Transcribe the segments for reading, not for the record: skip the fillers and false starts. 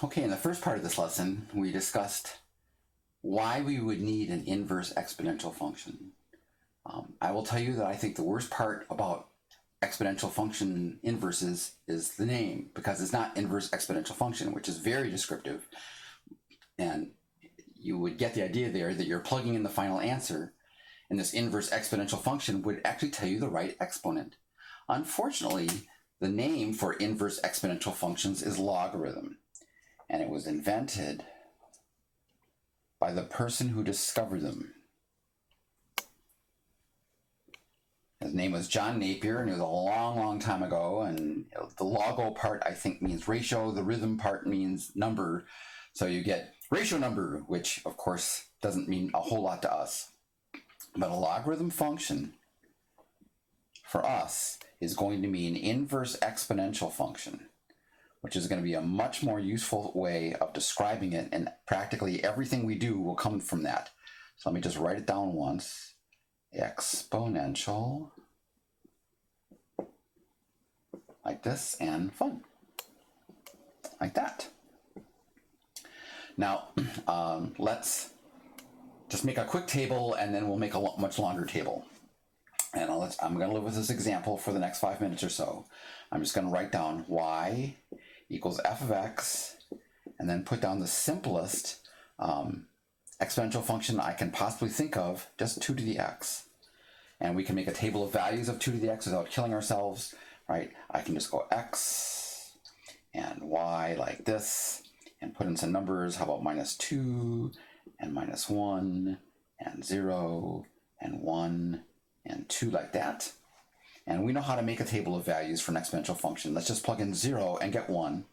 Okay, in the first part of this lesson, we discussed why we would need an inverse exponential function. I will tell you that I think the worst part about exponential function inverses is the name, because it's not inverse exponential function, which is very descriptive. And you would get the idea there that you're plugging in the final answer, and this inverse exponential function would actually tell you the right exponent. Unfortunately, the name for inverse exponential functions is logarithm, and it was invented by the person who discovered them. His name was John Napier, and it was a long, long time ago. And the logo part, I think, means ratio. The rhythm part means number. So you get ratio number, which, of course, doesn't mean a whole lot to us. But a logarithm function, for us, is going to mean inverse exponential function, which is going to be a much more useful way of describing it. And practically everything we do will come from that. So let me just write it down once. Exponential, like this, and fun, like that. Now, let's just make a quick table, and then we'll make a much longer table. And I'm going to live with this example for the next 5 minutes or so. I'm just going to write down y equals f of x, and then put down the simplest exponential function I can possibly think of, just 2 to the x. And we can make a table of values of 2 to the x without killing ourselves, right? I can just go x and y like this, and put in some numbers. How about -2 and -1 and 0 and 1 and 2, like that? And we know how to make a table of values for an exponential function. Let's just plug in 0 and get 1.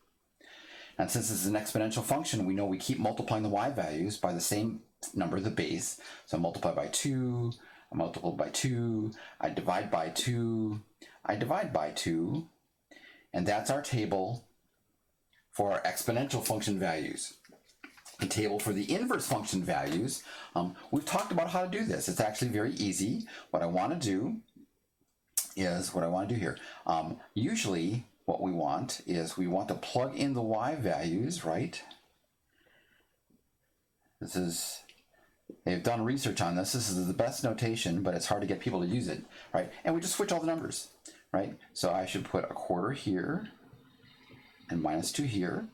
And since this is an exponential function, we know we keep multiplying the y values by the same number, the base. So I multiply by 2, I multiply by 2, I divide by 2, I divide by 2, and that's our table for our exponential function values. The table for the inverse function values, we've talked about how to do this. It's actually very easy. What I want to do here. Usually what we want is we want to plug in the y values, right? They've done research on this. This is the best notation, but it's hard to get people to use it, right? And we just switch all the numbers, right? So I should put a quarter here, and -2 here,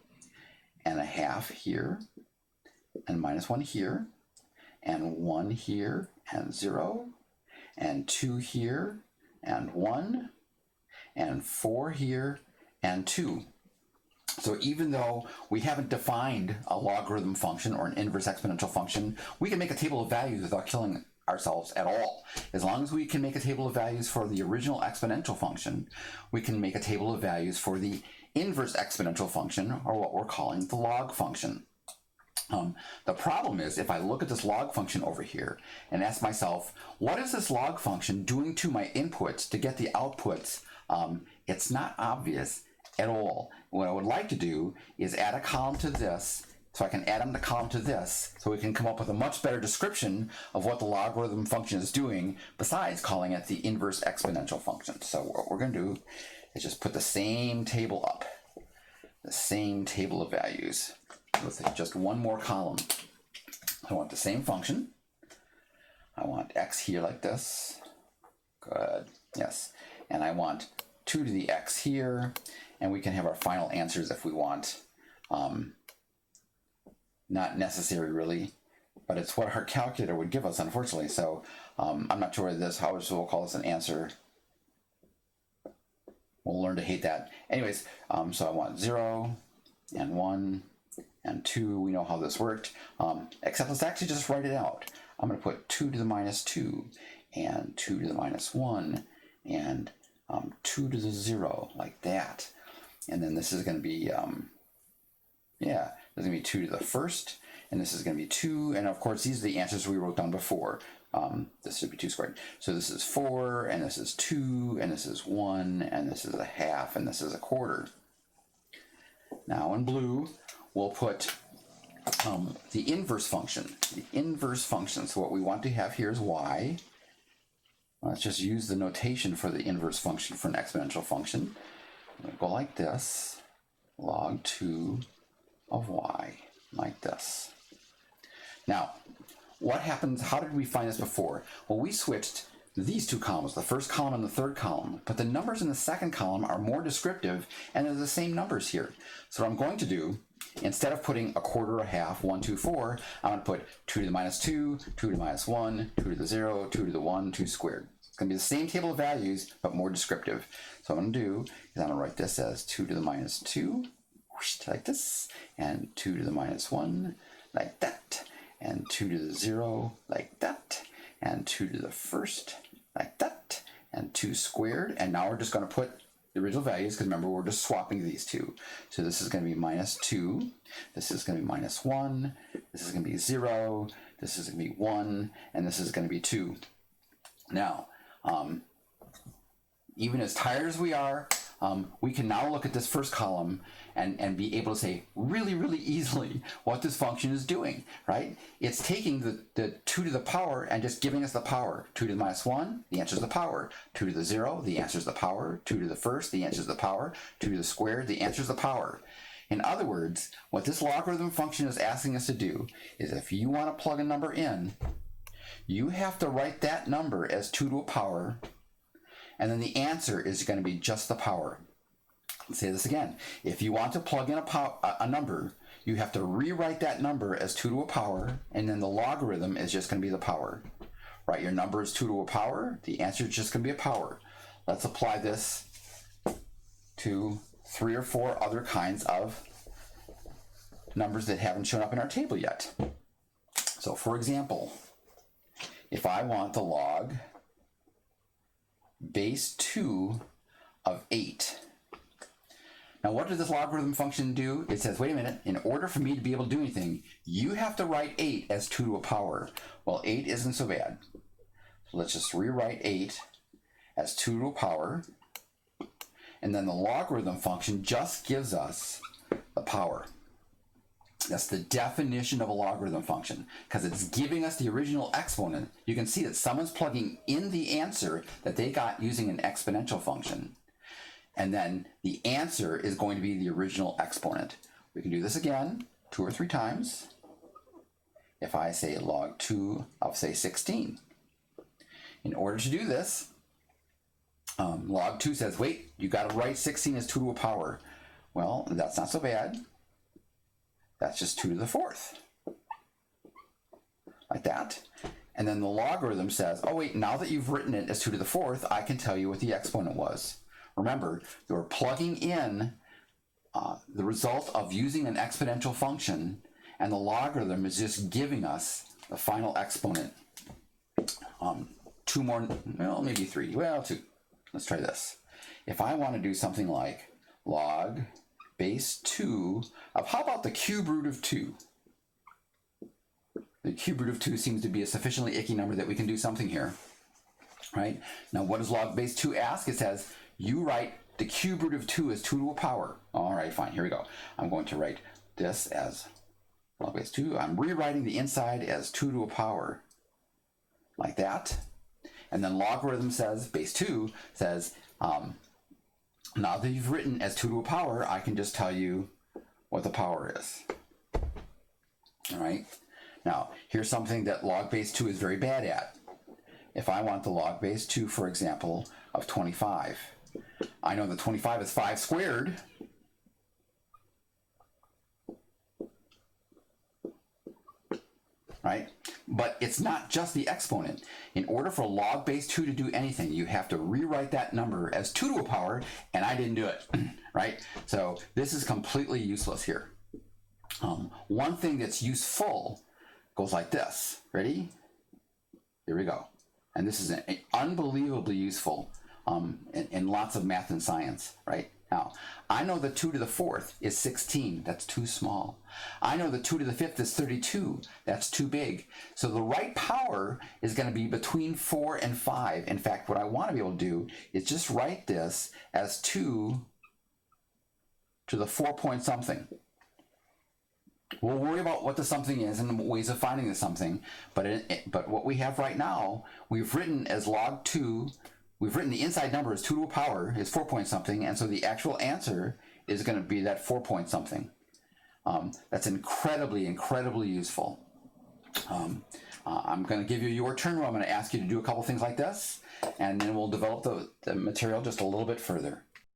and a half here, and -1 here, and 1 here, and 0, and 2 here, and 1, and 4 here, and 2. So even though we haven't defined a logarithm function or an inverse exponential function, we can make a table of values without killing ourselves at all. As long as we can make a table of values for the original exponential function, we can make a table of values for the inverse exponential function, or what we're calling the log function. The problem is, if I look at this log function over here and ask myself, what is this log function doing to my inputs to get the outputs? It's not obvious at all. What I would like to do is add a column to this, so I can add them to column to this, so we can come up with a much better description of what the logarithm function is doing, besides calling it the inverse exponential function. So what we're going to do is just put the same table up, the same table of values, with just one more column. I want the same function. I want x here like this. Good. Yes. And I want 2 to the x here, and we can have our final answers if we want. Not necessary, really, but it's what our calculator would give us, unfortunately. So I'm not sure what this, how we'll call this an answer. We'll learn to hate that. Anyways, so I want 0 and 1 and 2. We know how this worked, except let's actually just write it out. I'm going to put 2 to the -2 and 2 to the -1 and 2 to the 0, like that. And then this is going to be, there's going to be 2 to the first, and this is going to be 2. And of course, these are the answers we wrote down before. This should be 2 squared. So this is 4, and this is 2, and this is 1, and this is a half, and this is a quarter. Now in blue, we'll put the inverse function. The inverse function. So what we want to have here is y. Let's just use the notation for the inverse function for an exponential function. We'll go like this, log 2 of y, like this. Now, what happens, how did we find this before? Well, we switched these two columns, the first column and the third column, but the numbers in the second column are more descriptive and they're the same numbers here. So what I'm going to do, instead of putting a quarter, a half, 1, 2, 4, I'm going to put 2 to the minus 2, 2 to the minus 1, 2 to the 0, 2 to the 1, 2 squared. It's going to be the same table of values, but more descriptive. So what I'm going to do is I'm going to write this as 2 to the minus 2, like this, and 2 to the minus 1, like that, and 2 to the 0, like that, and 2 to the first, like that, and 2 squared. And now we're just going to put the original values, because remember, we're just swapping these two. So this is going to be minus 2, this is going to be minus 1, this is going to be 0, this is going to be 1, and this is going to be 2. Now, even as tired as we are, we can now look at this first column and be able to say really, really easily what this function is doing, right? It's taking the 2 to the power and just giving us the power. 2 to the minus 1, the answer is the power. 2 to the 0, the answer is the power. 2 to the first, the answer is the power. 2 to the squared, the answer is the power. In other words, what this logarithm function is asking us to do is if you want to plug a number in, you have to write that number as 2 to a power, and then the answer is going to be just the power. Let's say this again. If you want to plug in a number, you have to rewrite that number as 2 to a power, and then the logarithm is just going to be the power. Right? Your number is 2 to a power. The answer is just going to be a power. Let's apply this to 3 or 4 other kinds of numbers that haven't shown up in our table yet. So for example, if I want the log base 2 of 8. Now what does this logarithm function do? It says, wait a minute, in order for me to be able to do anything, you have to write 8 as 2 to a power. Well, 8 isn't so bad. So let's just rewrite 8 as 2 to a power. And then the logarithm function just gives us the power. That's the definition of a logarithm function, because it's giving us the original exponent. You can see that someone's plugging in the answer that they got using an exponential function. And then the answer is going to be the original exponent. We can do this again 2 or 3 times. If I say log 2 of, say, 16. In order to do this, log 2 says, wait, you got to write 16 as 2 to a power. Well, that's not so bad. That's just 2 to the 4th. Like that. And then the logarithm says, oh wait, now that you've written it as 2 to the 4th, I can tell you what the exponent was. Remember, you're plugging in the result of using an exponential function, and the logarithm is just giving us the final exponent. 2 more, well, maybe 3, well, 2. Let's try this. If I want to do something like log base 2 of, how about the cube root of 2? The cube root of 2 seems to be a sufficiently icky number that we can do something here, right? Now, what does log base 2 ask? It says, you write the cube root of 2 as 2 to a power. All right, fine, here we go. I'm going to write this as log base 2. I'm rewriting the inside as 2 to a power, like that. And then logarithm says, base 2 says, now that you've written as 2 to a power, I can just tell you what the power is. All right. Now, here's something that log base 2 is very bad at. If I want the log base 2, for example, of 25, I know that 25 is 5 squared. Right? But it's not just the exponent. In order for log base 2 to do anything, you have to rewrite that number as 2 to a power, and I didn't do it, right? So this is completely useless here. One thing that's useful goes like this. Ready? Here we go. And this is unbelievably useful in lots of math and science, right? Now, I know the 2 to the 4th is 16. That's too small. I know the 2 to the 5th is 32. That's too big. So the right power is going to be between 4 and 5. In fact, what I want to be able to do is just write this as 2 to the 4 point something. We'll worry about what the something is and ways of finding the something. But what we have right now, we've written as log 2. We've written the inside number as 2 to a power is 4 point something, and so the actual answer is going to be that 4 point something. That's incredibly, incredibly useful. I'm going to give you your turn where I'm going to ask you to do a couple things like this, and then we'll develop the material just a little bit further.